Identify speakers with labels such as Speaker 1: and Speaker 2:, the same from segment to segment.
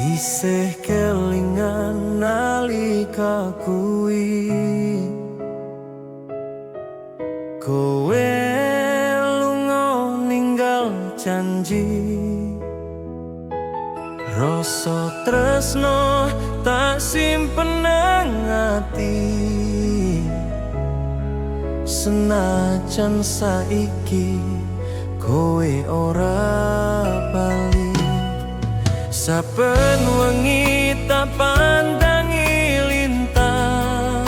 Speaker 1: Isih kelingan nalika kuwi kowe lunga ninggal janji. Rasa tresno tak simpen nang ati, senajan saiki kowe ora bali. Saben wengi tak pandangi lintang,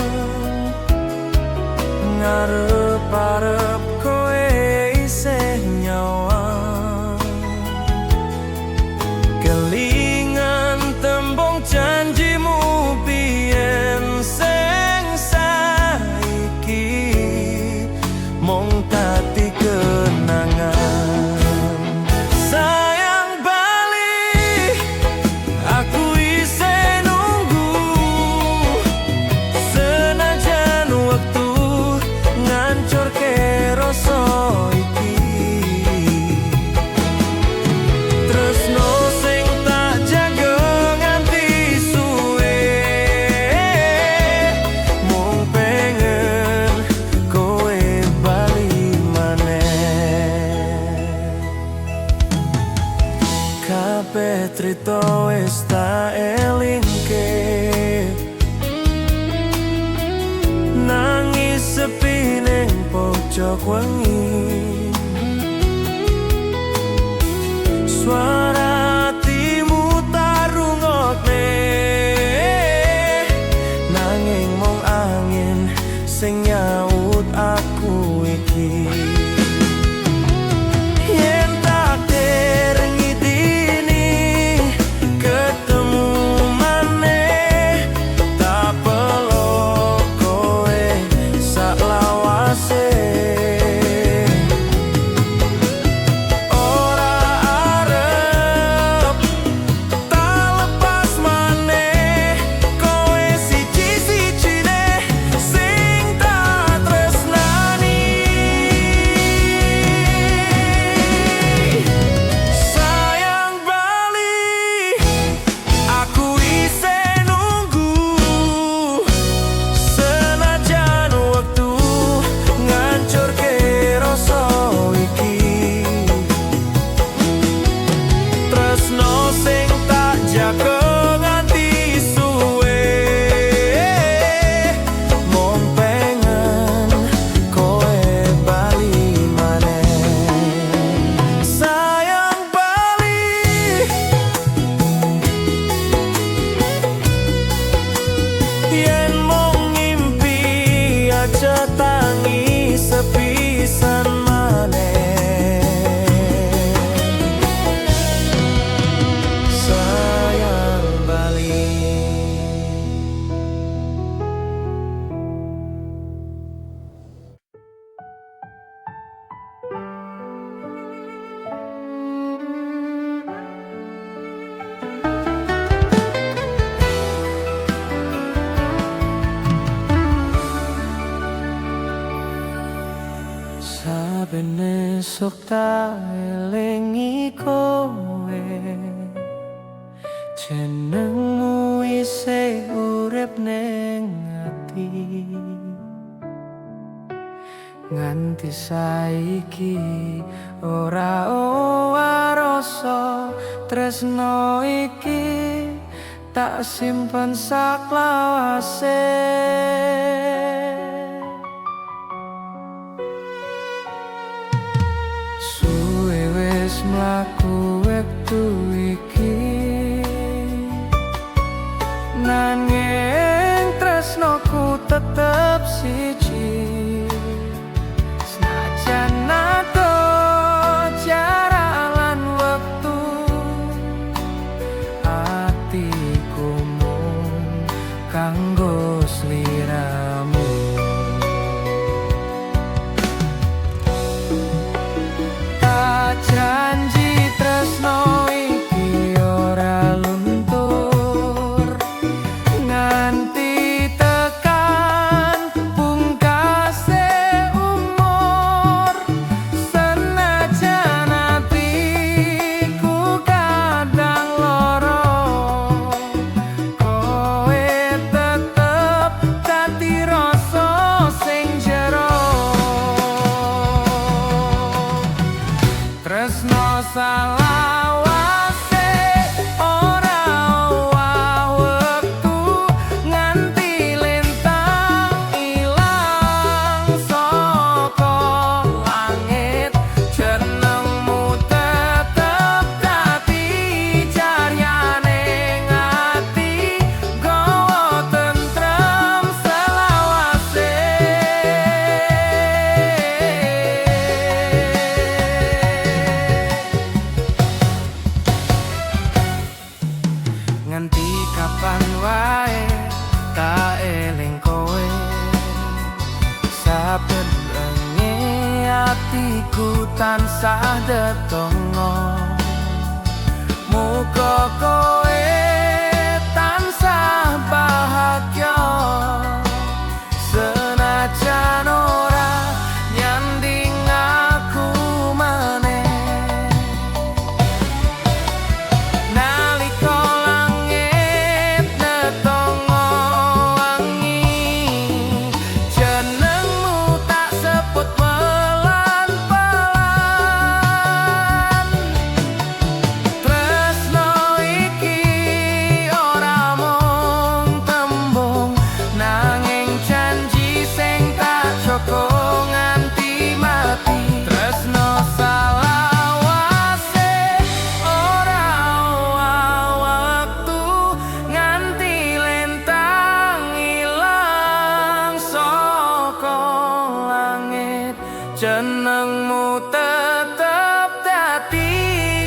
Speaker 1: ngarep-arep kowe isih nyawang. Kelingan tembung janjimu biyen sing saiki mung dadi kenangan. Kabeh trito wis tak elingke, nangis sepi ning pojok wengi. Suara hatimu tak rungokne, nanging mung angin sing nyaut aku iki. Tangi sepisan maneh, sayang bali. Saben esuk tak elingi kowe, jenengmu isih urip ning ati. Nganti saiki ora rasa tresno iki tak simpen saklawase. Mlaku wektu iki nanging tresnoku tetep siji, senajan ado jarak lan wektu, atiku mung kanggo sliramu. Janji tresno iki ora luntur nganti tekan pungkasan. aku tansah detongo. Muga kowe tansah bahagia, senajan ora nyanding aku maneh. Nalika langit netongo wangi, jenengmu tak sebut pelan-pelan. Tresno iki ora mung tembung, nanging janji sing tak joko nganti mati. Tresno salawase ora wektu nganti lintang ilang saka langit. Jenengmu tetep dadi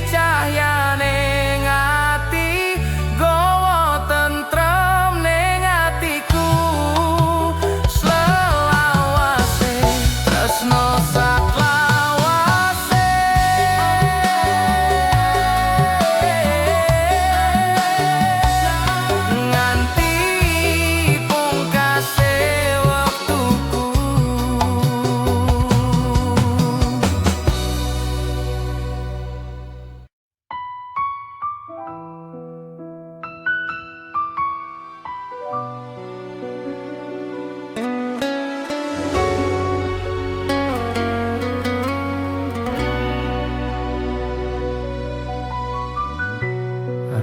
Speaker 1: cahyane ati, gowo tentrem ning atiku. Selawase tresno saklawase, nganti pungkase wektuku.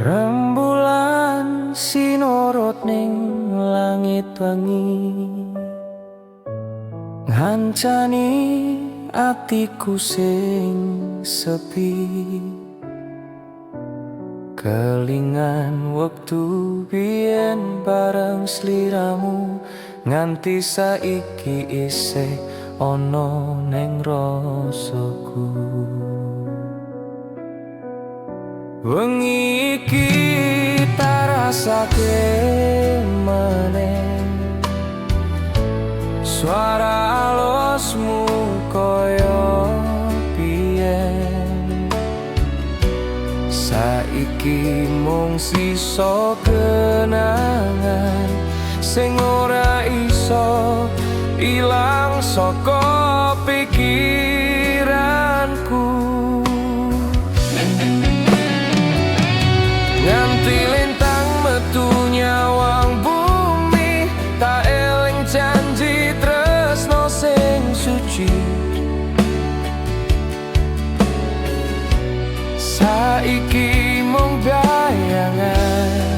Speaker 1: Rembulan sinorot ning langit wengi, ngancani atiku sing sepi. Kelingan wektu biyen bareng sliramu, nganti saiki isih ana ning rasaku. Wengi iki tak rasake meneh, suara alusmu koyo biyen. Saiki mung sisa kenangan sing ora iso ilang saka pikiranku. Nganti lintang metu nyawang bumi, tak eling janji tresno sing suci. Saiki mung bayangan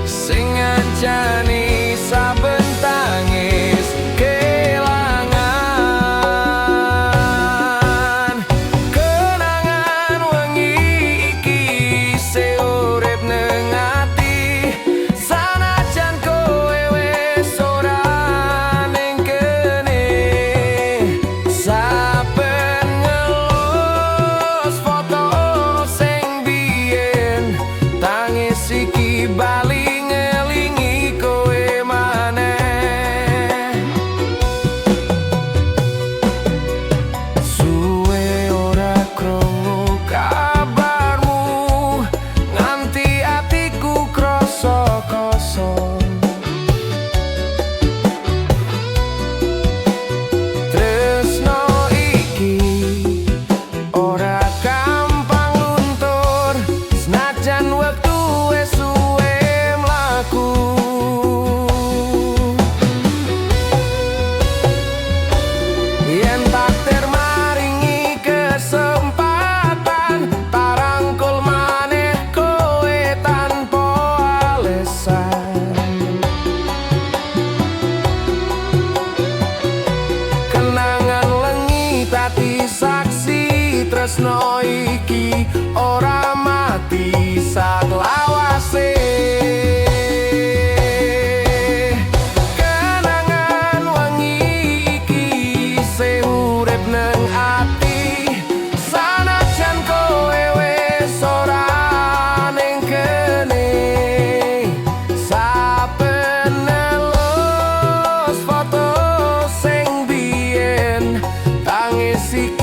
Speaker 1: sing ngancani saben tangis kelangan. Kenangan wengi iki isih urip ning ati, sanajan kowe wis ora ning kene. Saben ngelus foto sing biyen, tangis iki bali ngelingi kowe maneh. Suwe ora krungu kabarmu, nganti atiku krasa kosong. Tresno iki ora gampang luntur, senajan wektu wis suwe mlaku. Yen takdir maringi kesempatan, tarangkul maneh kowe tanpa alasan. Kenangan lengi tadi saksi, tresno iki ora mati saklawase. Kenangan wengi iki isih urip nang ati, sanajan kowe wis ora ning kene. Saben nelus foto sing biyen, tangis iki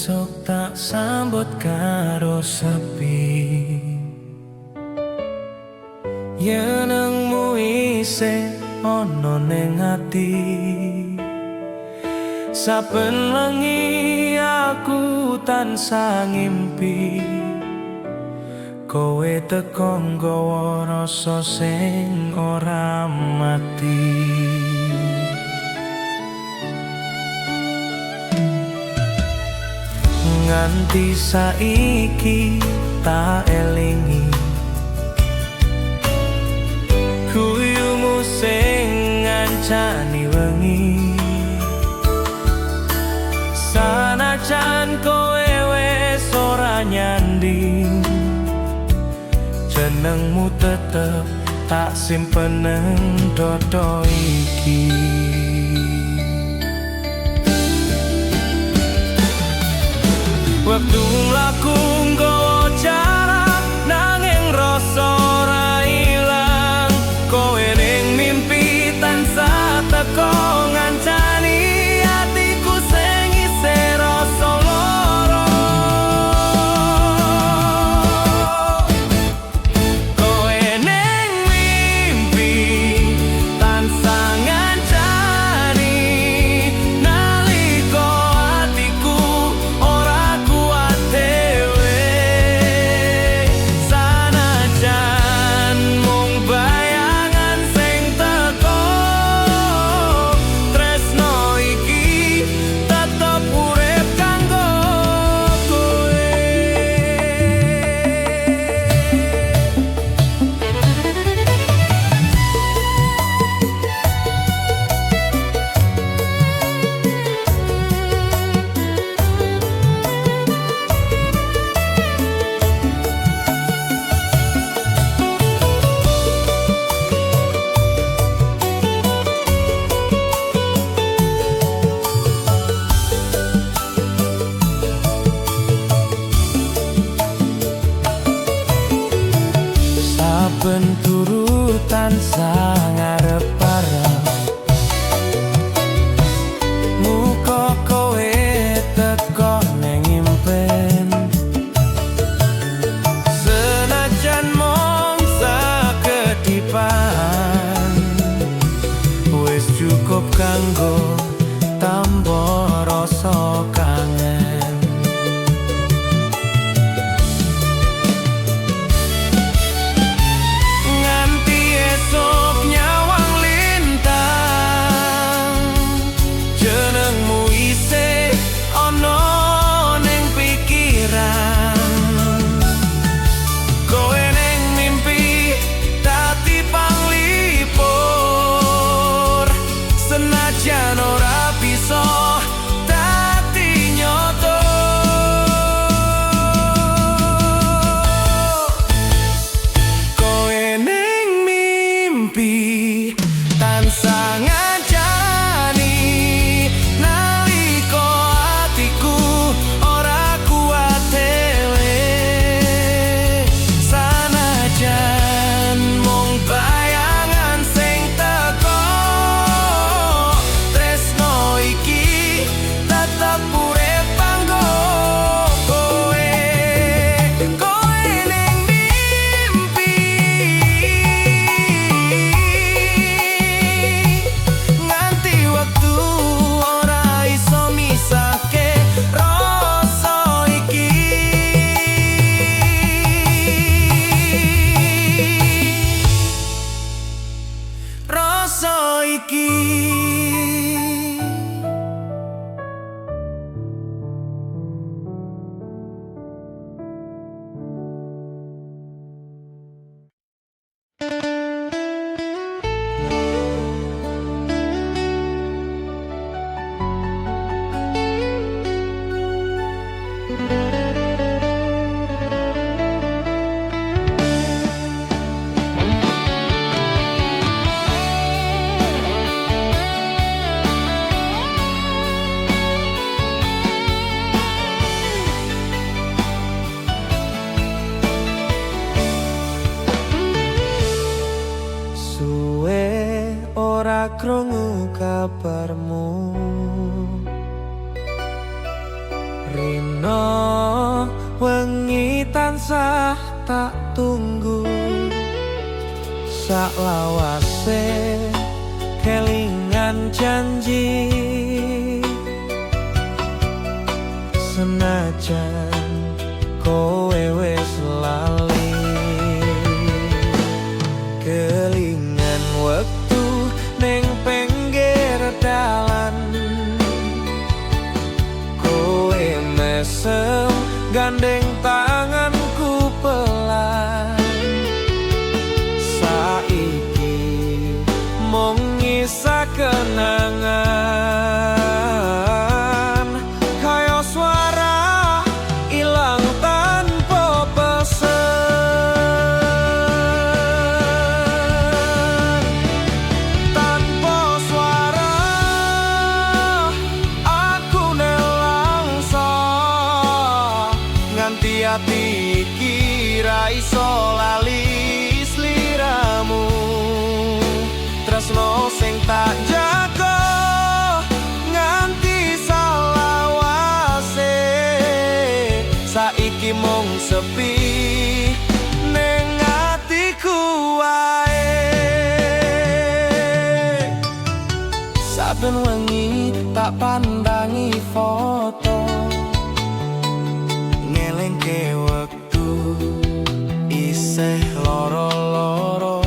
Speaker 1: esok tak sambut karo sepi. Yenengmu isih ana ning ati, saben wengi aku tansah ngimpi kowe teko nggawa rasa sing ora mati. Nganti saiki tak elingi guyumu sing ngancani wengi, sanajan kowe wis ora nyanding, jenengmu tetep tak simpen nang dodo iki. Waktu laku nggawa jarak nanging rasa ora ilang, kowe ning mimpi tansah teko ngancani atiku sing isih rasa lara. Kowe ning mimpi tansah ngancani nalika atiku ora kuat dhewe, sanajan mung bayangan sing teko, tresno iki tetep urip kanggo kowe. Saben turu tansah ngarep-arep, muga kowe teko ning impen, senajan mung sakedipan, wis cukup kanggo tambah rasa kangen. Nganti esok nyawang lintang, jenengmu isih ana ning pikiran, kowe ning mimpi dadi panglipur, senajan ora bisa dadi nyoto. Kowe ning mimpi tansah ngancani nalika atiku ora kuat dhewe, sanajan mung bayangan sing teko, tresno iki tetep urip kanggo kowe. Kowe ning mimpi nganti waktu ora iso misahke rasa iki. Rasa iki. krungu kabarmu, Rina. tak tunggu saklawase kelingan janji senajan kowe wis lali kelingan wektu ning pinggir dalan kowe mesem gandeng tanganku pelan saiki mung ngisa kenangan kaya suara ilang tanpa pesen tanpa suara aku nelangsa nganti ati kira iso lali sliramu tresno sing tak jaga nganti salawase saiki mung sepi ning atiku wae saben wengi tak pandangi foto ngelingke wektu isih loro-loro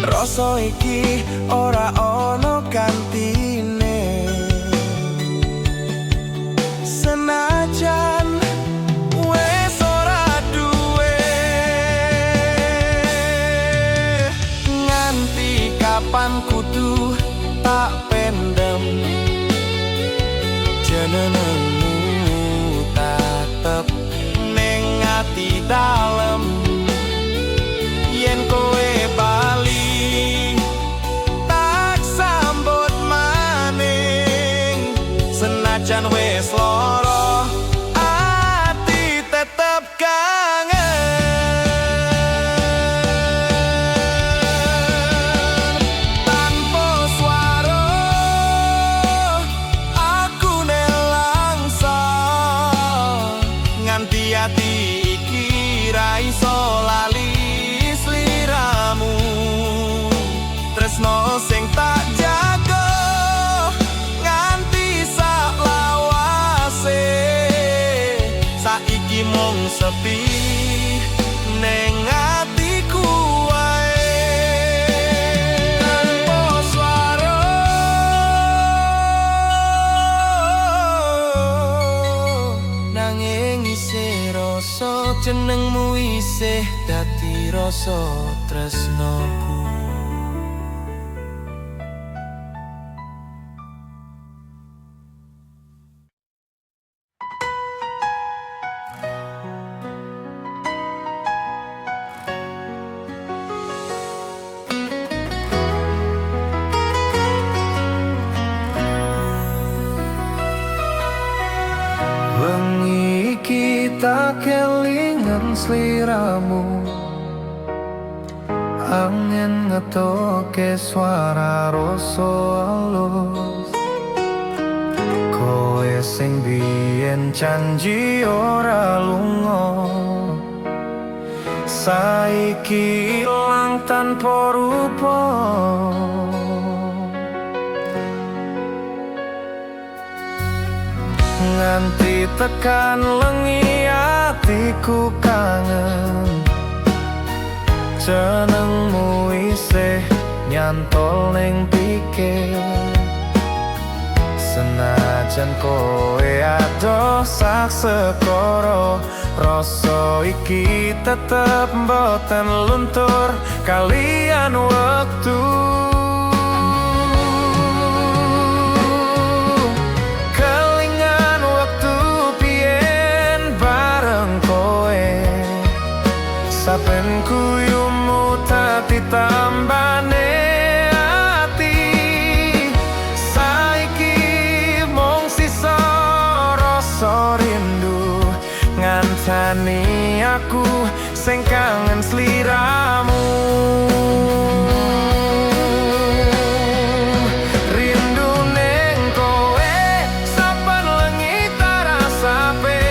Speaker 1: rasa iki ora ono gantine senajan wis ora duwe nganti kapan kudu tak pendem jenengmu tetep ning ati dalem yen kowe bali tak sambut maning senajan wis lara ati tetep kangen tanpa swara aku nelangsa nganti ati iki ra iso lali sliramu tresno sing tak jaga nganti saklawase saiki mung sepi ning atiku wae tanpa swara nanging isih rasa jenengmu isih dadi rasa tresnoku wengi iki tak kelingan sliramu angin ngetoke suara rasa alus kowe sing biyen janji ora lunga saiki ilang tanpa rupa nganti tekan lengi atiku kangen jenengmu isih nyantol ning pikir senajan kowe adoh sak sekara rasa iki tetep mboten luntur kalian wektu saben kuyumu tadi tambane ati saiki mung sisa rasa rindu ngancani aku sing kangen sliramu rindu ning kowe saben lengi tarasape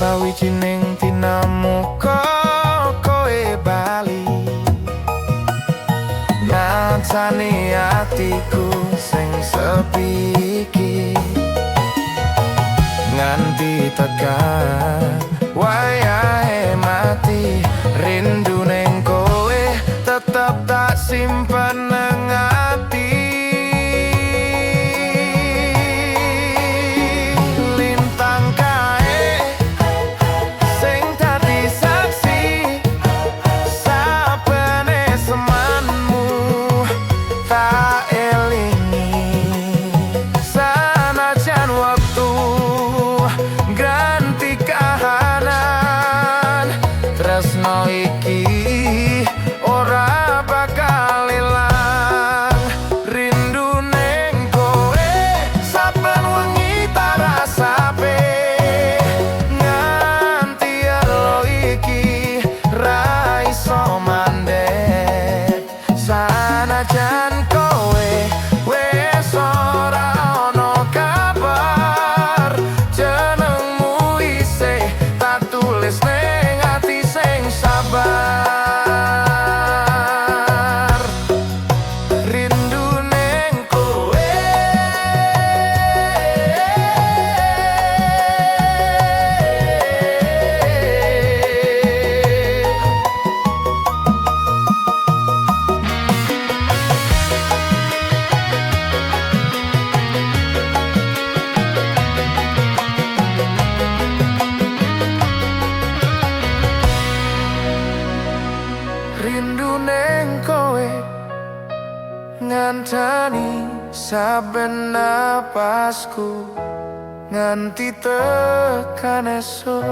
Speaker 1: sawijining tinamuka kowe bali ngancani atiku sing sepi iki nganti tekan wayahe mati rindu ning kowe tetep tak simpen nang ati lintang kae sing dadi saksi sapene semanmu tak elingi sanajan waktu ganti kahanan tresno iki ora bakal ilang rindu ning kowe saben wengi tak rasape nganti elo iki ra iso mandek sanajan kowe wis ora ono kabar jenengmu isih tak tulis ning ati sing sabar rindu ning kowe rindu ning kowe nganteni saben napasku nganti tekan esuk.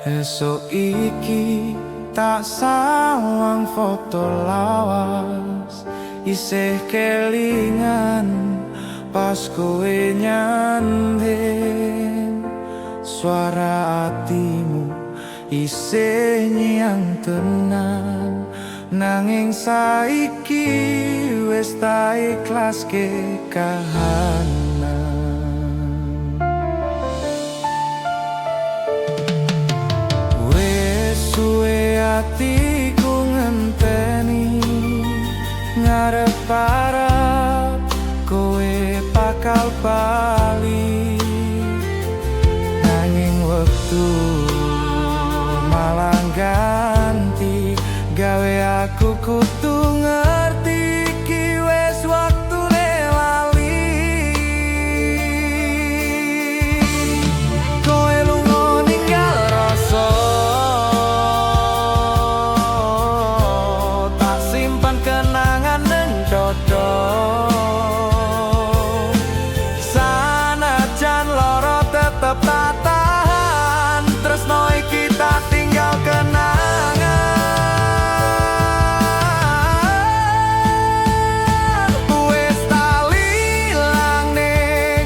Speaker 1: Esok iki tak sawang foto lawas isih kelingan pas kowe nyanding suara hatimu isih nyang tenan nanging saiki wis tak ikhlaske kahanan. Suwe atiku ngenteni ngarep-arep kowe bakal bali nanging wektu malah ganti gawe aku kudu ngerti iki wis waktune lali kowe lunga ninggal rasa kenangan neng dodo sanajan loro tetep tak tahan tresno iki tak tinggal kenangan wis tak lilangne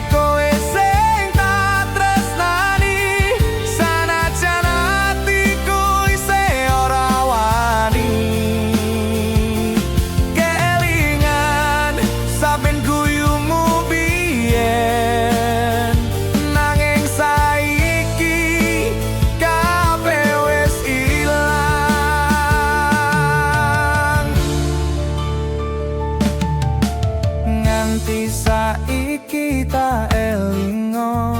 Speaker 1: kowe sing tak tresnani sanajan atiku isih ora wani saben guyumu biyen nanging saiki kabeh wis ilang nganti saiki tak elingo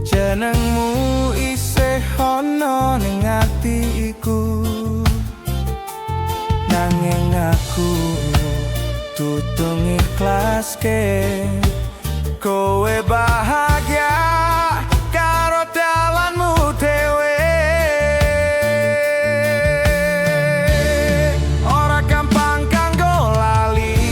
Speaker 1: jenengmu isih ana ning atiku nanging aku tutung ikhlaske kowe bahagia karo dalanmu dhewe ora gampang kanggo lali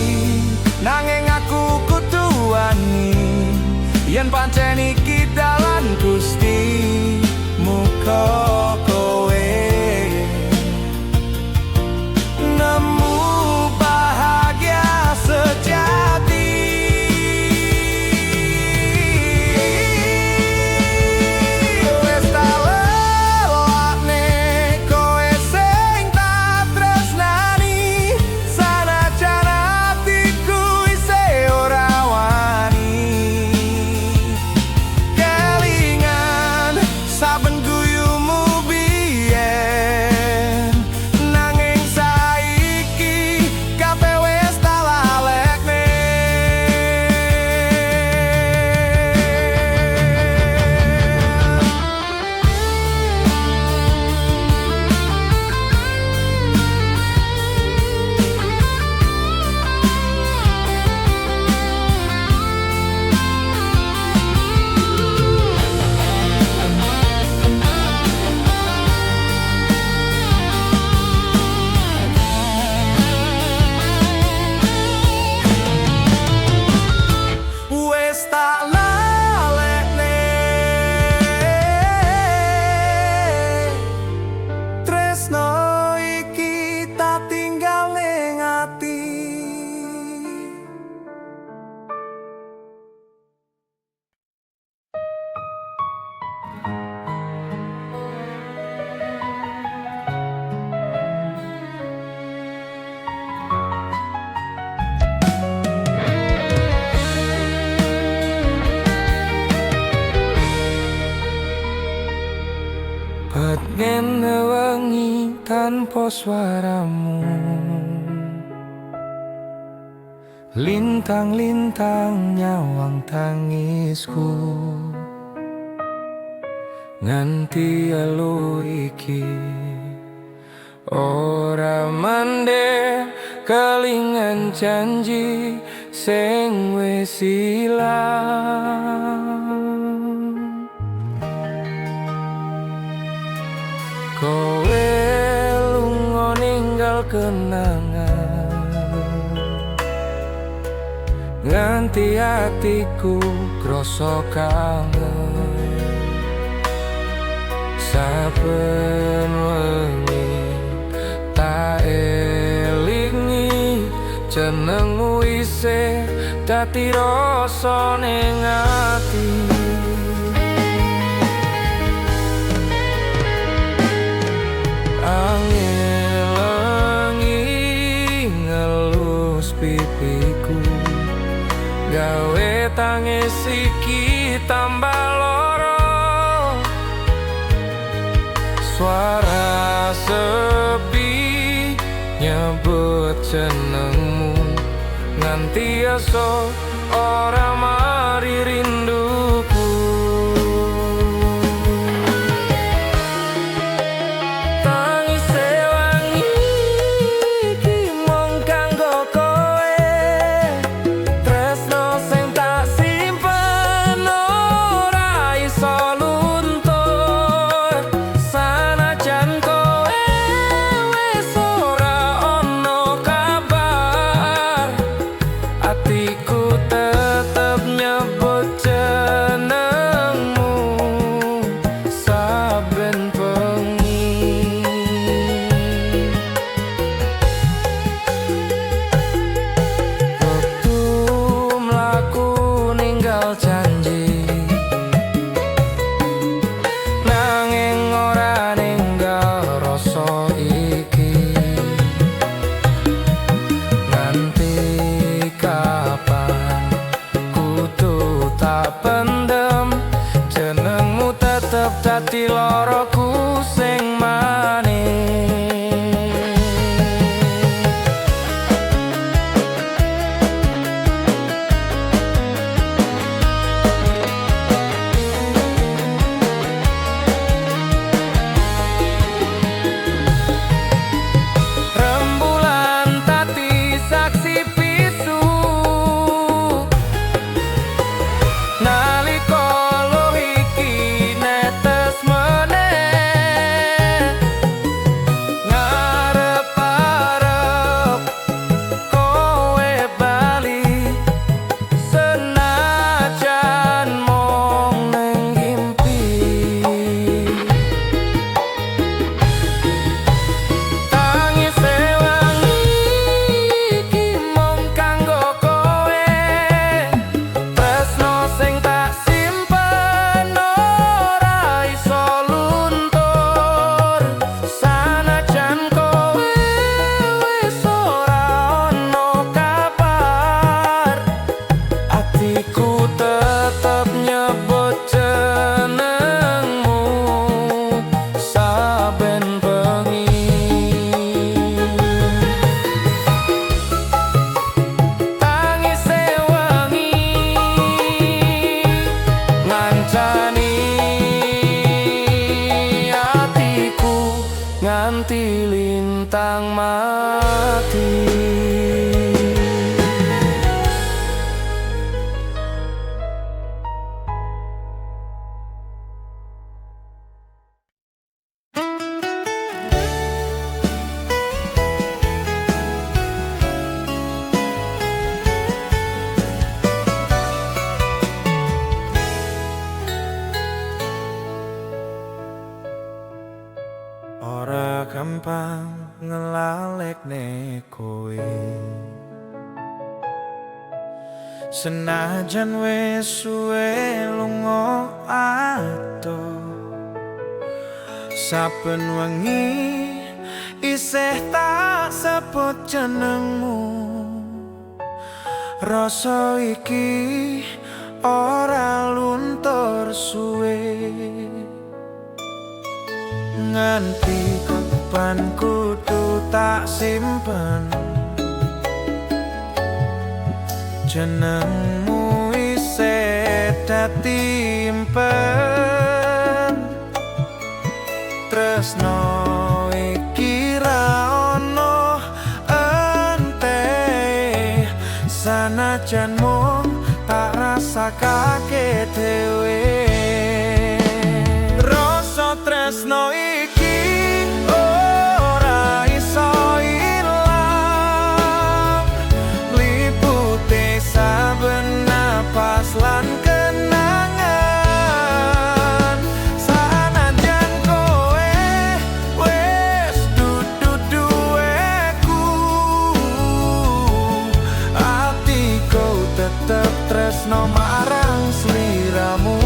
Speaker 1: tresno iki tak tinggal ning ati. Ngene wengi tanpa suaramu, lintang-lintang nyawang tangisku, nganti elu iki ora mandek kelingan janji sing wis ilang. Kowe lunga ninggal kenangan, nganti hatiku krasa kangen. Saben wengi tak elingi jenengmu isih dadi rasa ning ati. Pipiku gawe tangis iki tambah loro, suara sepi nyebut jenengmu nganti esuk ora mari rinduku. Dadi loroku sing manis. Rembulan tadi saksi bisu nalika nganti lintang mati. gampang ngelalekne kowe. Senajan wis suwe lunga adoh, saben wengi isih tak sebut jenengmu. Rasa iki ora luntur suwe, nganti kapan kudu tak simpen jenengmu isih dadi impen. Tresno iki ra ono ente, sanajan mung tak rasakake dhewe. Rasa tresno iki ora iso ilang, liputi saben napas lan kenangan. Sanajan kowe wis dudu duweku, atiku tetep tresno marang sliramu.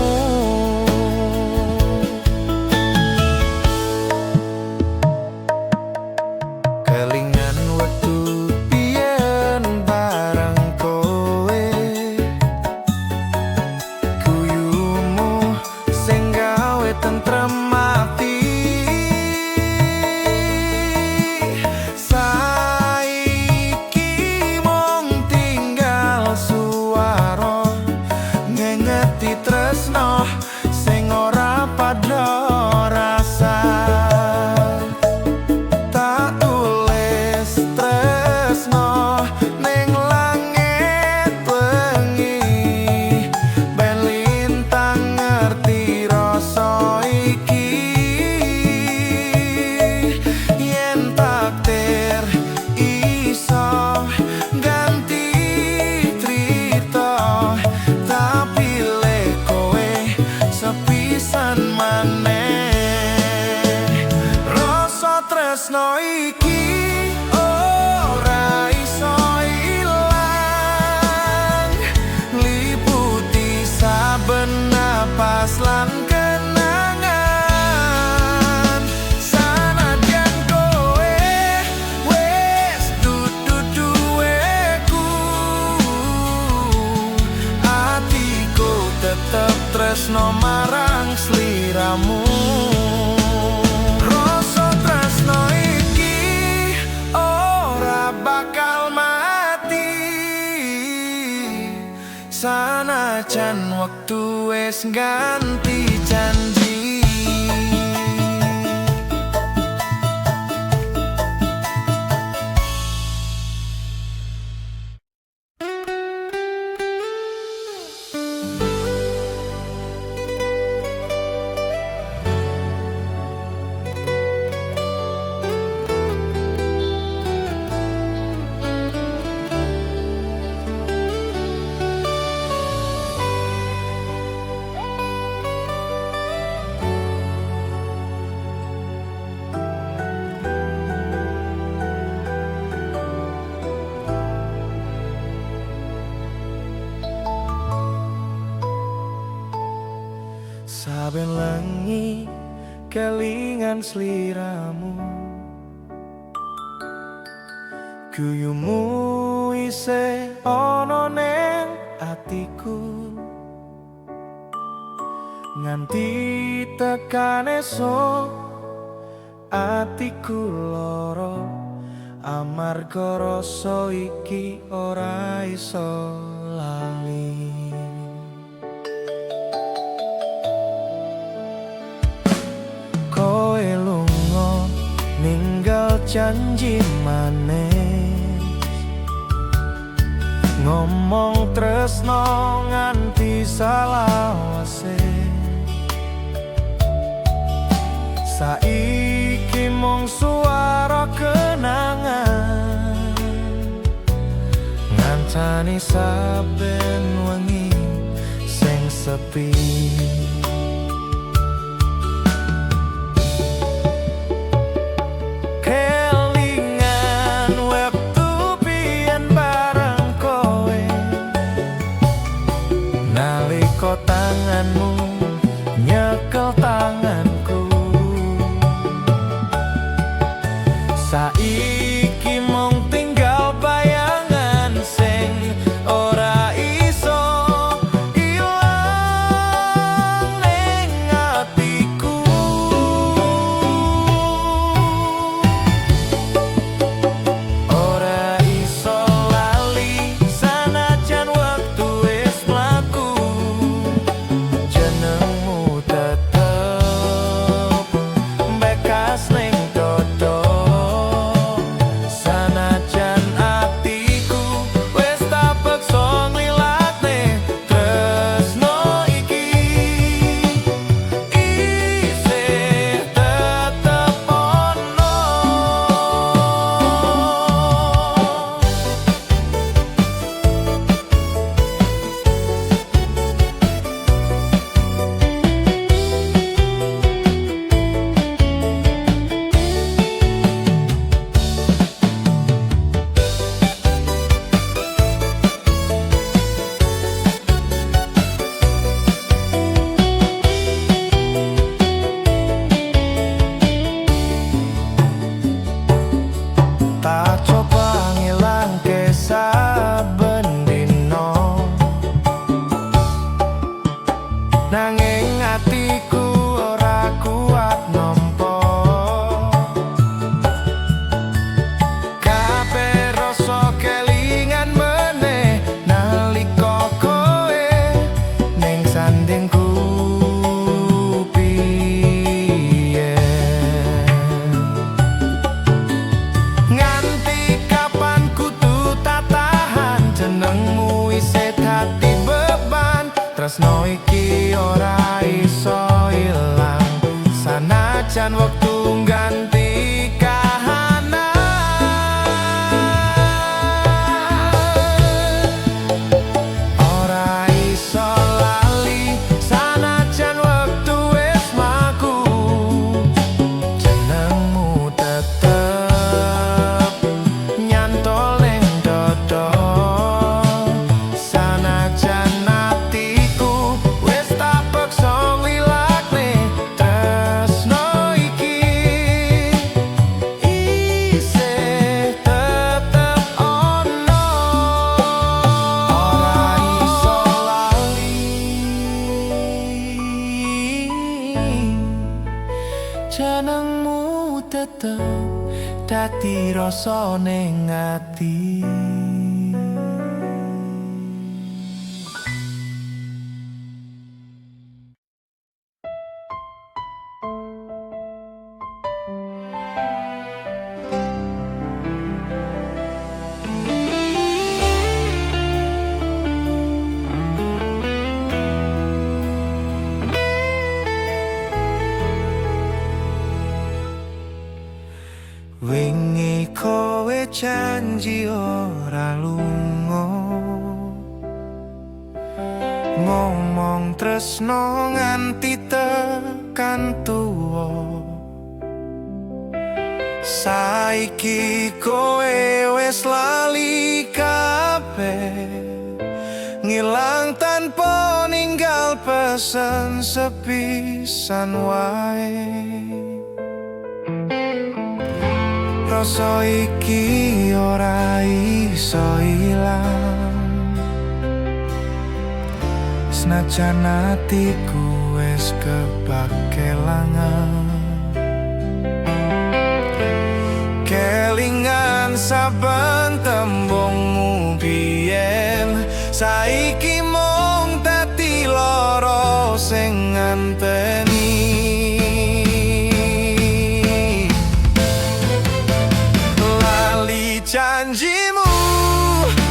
Speaker 1: Kelingan wektu biyen bareng kowe, guyumu sing gawe tentrem ati. Saiki mung tinggal suara ngengeti tresno sing ora padha rasa. Tak tulis tresno ning langit wengi, ben lintang ngerti rasa iki. Yen takdir iso ganti trita, tapi le kowe sepisan maneh. Rasa tresno iki ora iso ilang, liputi saben napas lan kenangan. Sanajan kowe wis dudu duweku, atiku tetep tresno marang sliramu. Rasa tresno iki ora bakal mati, sanajan wektu wis ganti janji. Saben lengi kelingan sliramu, guyumu isih ana ning atiku. Nganti tekan esuk atiku lara, amarga rasa iki ora iso lali. Kowe lunga ninggal janji maneh, ngomong tresno nganti salawase. Saiki mung suara kenangan, ngancani saben wengi sing sepi. Saiki mung tinggal bayangan sing ora iso ilang ning atiku. Ora iso lali sanajan wektu wis mlaku, jenengmu tetep bekas ning dodo. Sanajan atiku wis tak peksa nglilakne tresno iki, isih tetep ono. Tak coba ngilangke saben dino, nanging atiku ora kuat nampa. Kabeh rasa kelingan meneh nalika kowe ning sandingku piye. Nganti kapan kudu tak tahan, jenengmu isih dadi beban. Tresno iki ora iso ilang sanajan wektu ganti kahanan. Ora iso lali sanajan wektu wis mlaku, jenengmu tetep nyantol ning dodo. Sanajan atiku wis tak peksa nglilakne tresno iki, isih tetep ono. Ora iso lali jenengmu tetep dadi rasa ning ati. Wingi kowe janji ora lunga, ngomong tresno nganti tekan tuwa. Saiki kowe wis lali kabeh, ngilang tanpa ninggal pesen sepisan wae. Rasa iki ora iso ilang senajan atiku wis kebak kelangan. Kelingan saben tembungmu biyen, saiki mung dadi lara sing nganteni. Janjimu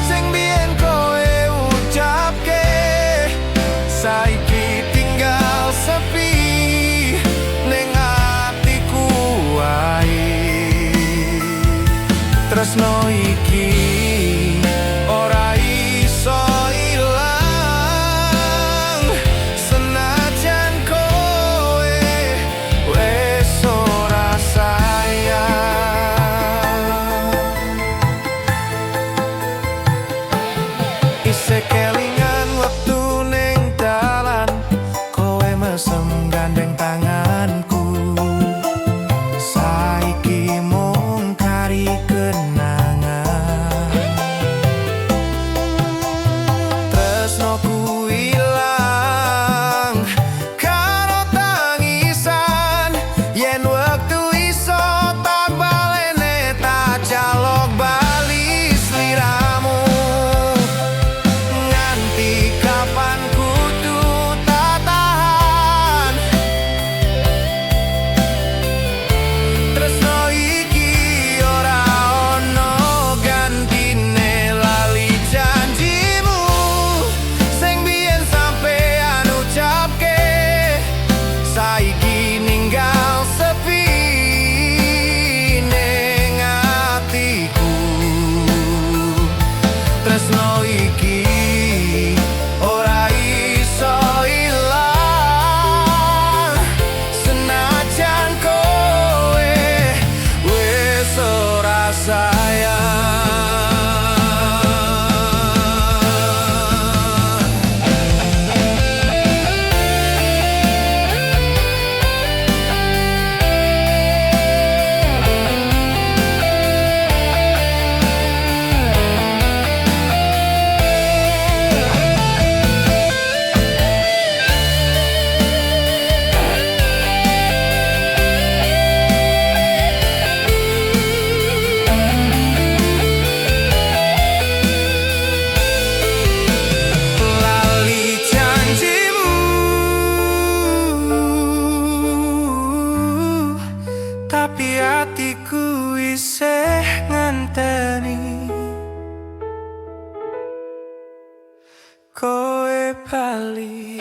Speaker 1: sing biyen kowe ucapke, saiki tinggal sepi ning atiku wae. Tresno iki ora iso ilang senajan kowe wis ora sayang. Isih kelingan wektu ning dalan, kowe mesem gandeng tanganku. Saiki mung sayang. Tapi hatiku isih ngenteni kowe bali.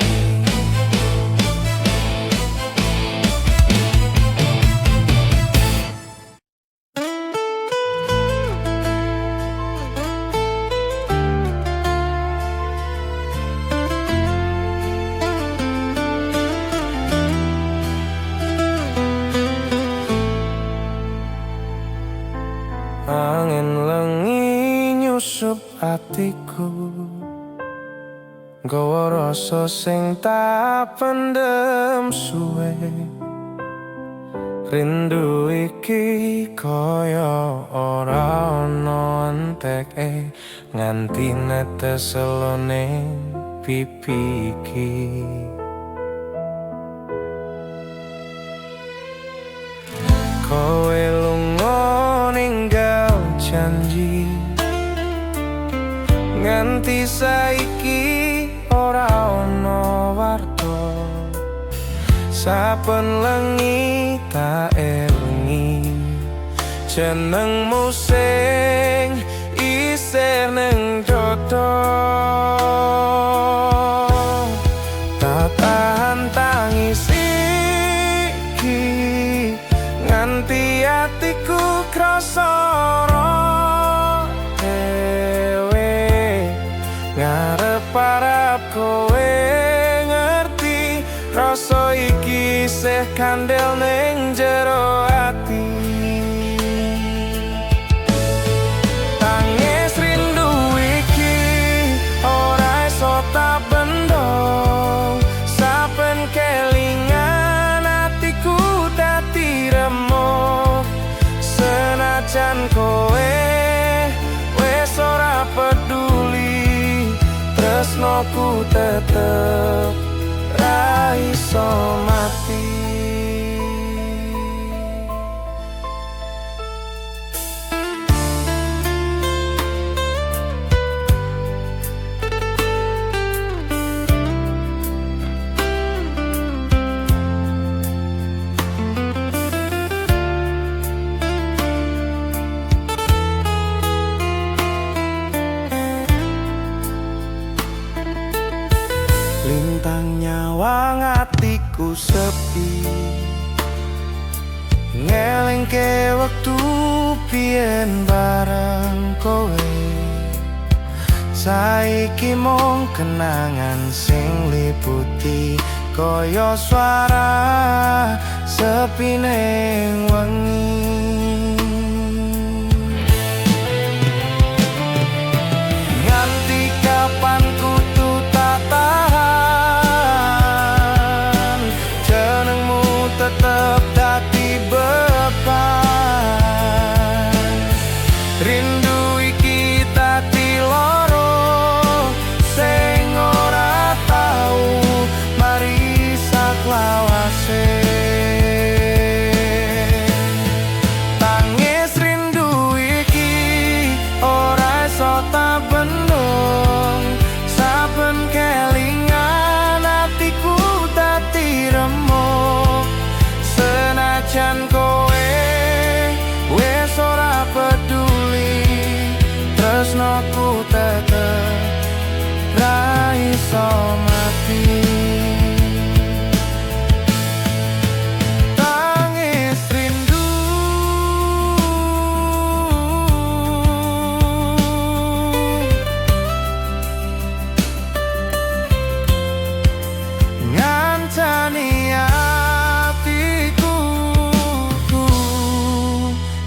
Speaker 1: Angin lengi nyusup atiku, nggawa rasa sing tak pendem suwe. Rindu iki kaya ora ana enteke, nganti netes selone pipi iki. Kowe lunga ninggal janji, nganti saiki ora ana warta. Saben lengi tak elingi jenengmu sing isih ning dodo. Tak tahan tangis iki nganti atiku krasa dhewe. Ngarep-arep kowe ngerti rasa iki isih kandel ning jero ati. Tangis rindu iki ora iso tak bendong, saben kelingan atiku dadi remuk. Senajan kowe wis ora peduli, tresnoku tetep ra iso mati. Lintang nyawang atiku sepi, ngelingke wektu biyen bareng kowe. Saiki mung kenangan sing liputi kaya swara sepi ning wengi. Nganti kapan kudu tak tahan, jenengmu tetep dadi beban. Rindu iki dadi loro sing ora tau mari saklawase.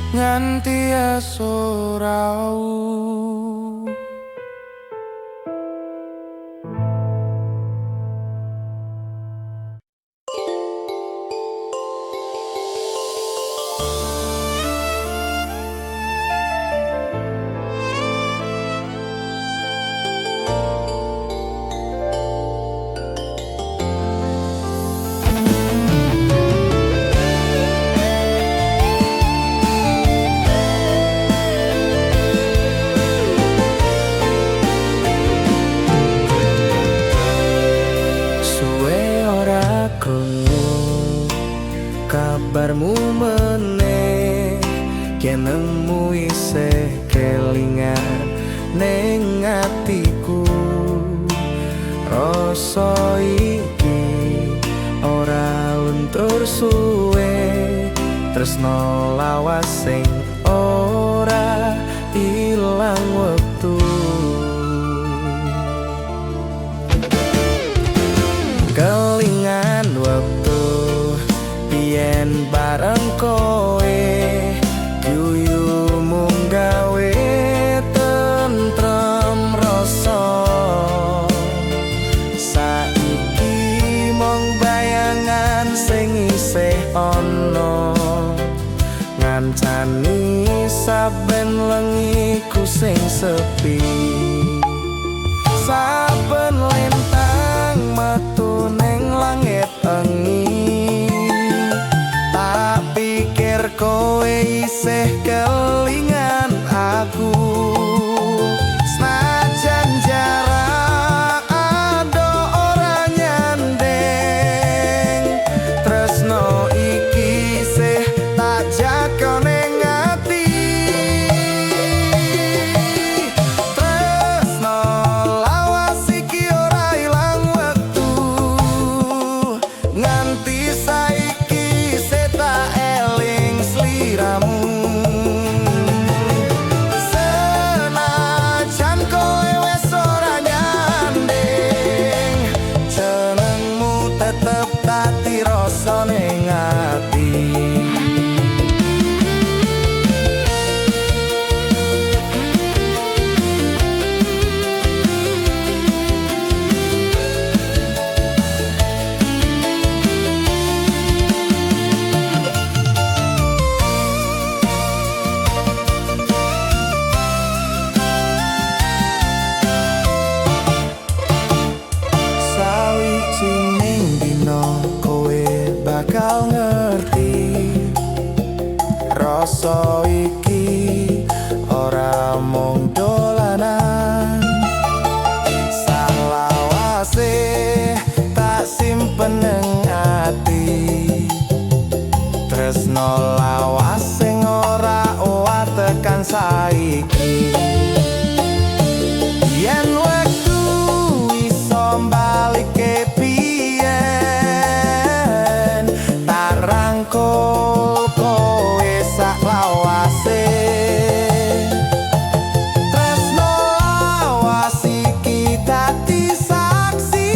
Speaker 1: nganti esuk rau. Kabarmu meneh yen nemu isih kelingan ning atiku. Rasa iki ora luntur suwe, tresno lawas sing ora ilang wektu. Kelingan wektu yen bareng kowe, guyu mung gawe tentrem rasa. Saiki mung bayangan sing isih ana, ngancani saben lengiku sing sepi. Saben lintang metu ning langit engi, tak pikir kowe isih kelingan aku. Senajan jarak ado ora nyanding, tresno iki isih tak jaga ning ati. Tresno lawas iki ora ilang wektu, nganti saiki isih tak eling sliramu. Senajan kowe wis ora nyanding, jenengmu tetep dadi rasa ning ati. Sawijining dina kowe bakal ngerti, rasa iki ora mung dolanan. Salawase tak simpen ning ati, tresno lawas sing ora owah tekan saiki. Yen wektu iso mbalike biyen, tak rangkul kowe sak lawase. Tresno lawas iki dadi saksi,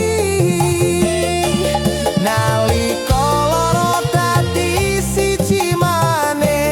Speaker 1: nalika loro dadi siji maneh.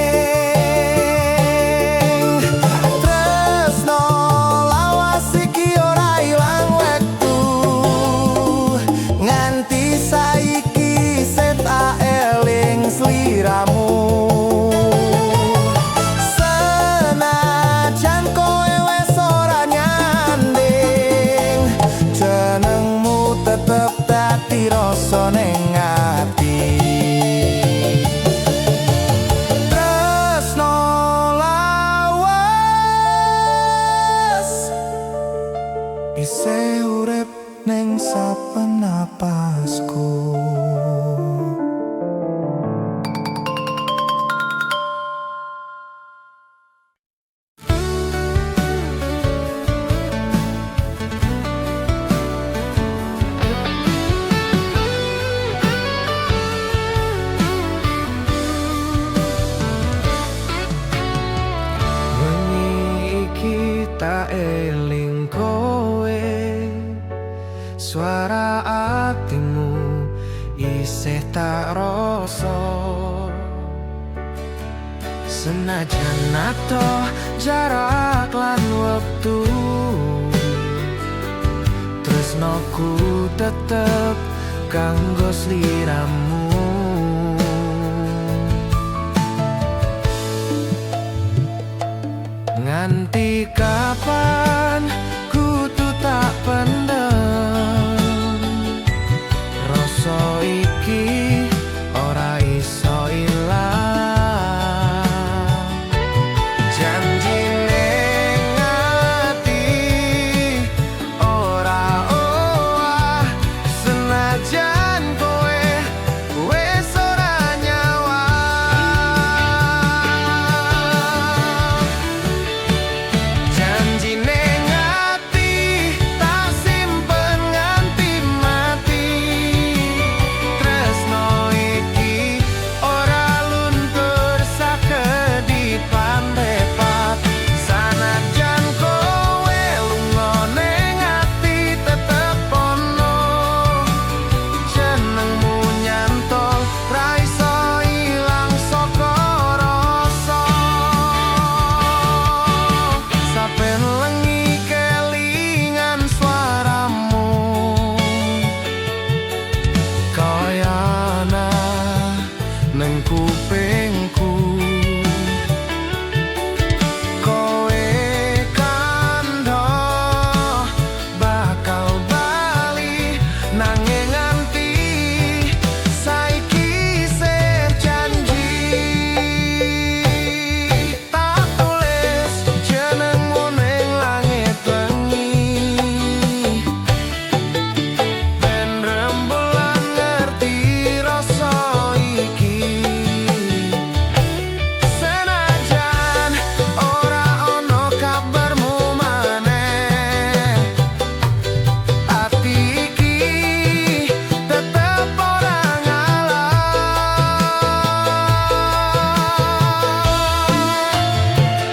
Speaker 1: Senajan ato jarak lan wektu, tresnoku tetep kanggo sliramu. Nganti kapan kudu tak pendem, rasa iki ora iso ilang. Janji ning ati ora owah, senajan kowe wis ora nyawa. Janji ning ati tak simpen nganti mati, tresno iki ora luntur sakedipan repat. Sanajan kowe lunga ning ati tetep ono, jenengmu nyantol ra iso ilang saka rasa. Saben lengi kelingan suaramu, kaya ana neng kupingku. Kowe kandha bakal bali, nanging nganti saiki isih janji. Tak tulis jenengmu ning langit wengi, ben rembulan ngerti rasa iki. Senajan ora ono kabarmu maneh, ati iki tetep ora ngalah.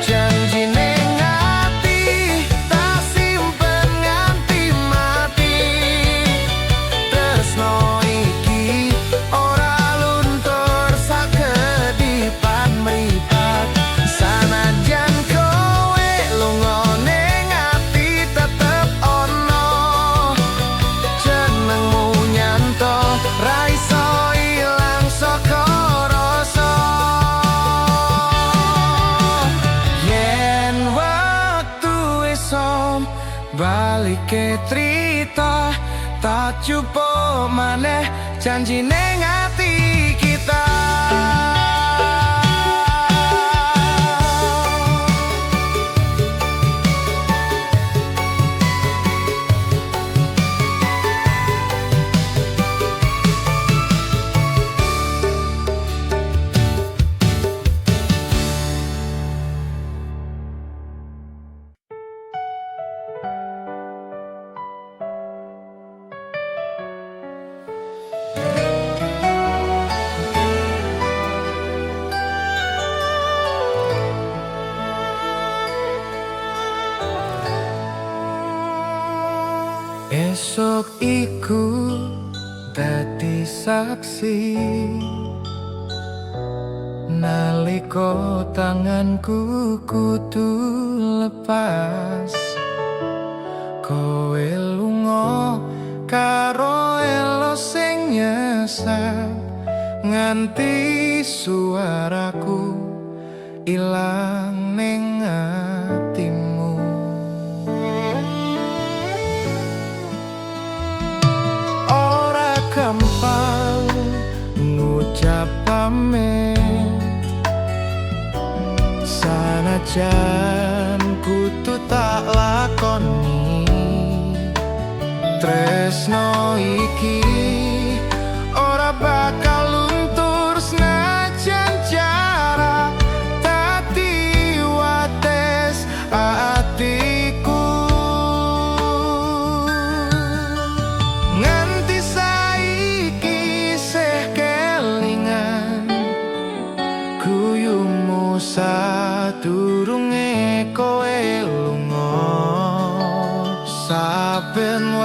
Speaker 1: Janji ning ati tak simpen nganti mati, tresno iki ora luntur sakedipan mripat. Sanajan kowe lunga ning ati tetep ono, jenengmu nyantol ra iso ilang saka rasa. Yen wektu isom balike trita, tak jupuk maneh janji ning ati kita. Esok iku dadi saksi, nalika tanganku kudu lepas. Kowe lunga karo elo sing nyesat, nganti suaraku ilang ning atimu. Ora gampang ngucap pamit, sanajan kudu tak lakoni. Tresno iki ora bakal luntur senajan jarak dadi wates atiku. Nganti saiki isih kelingan guyumu sadurunge kowe lunga. Saben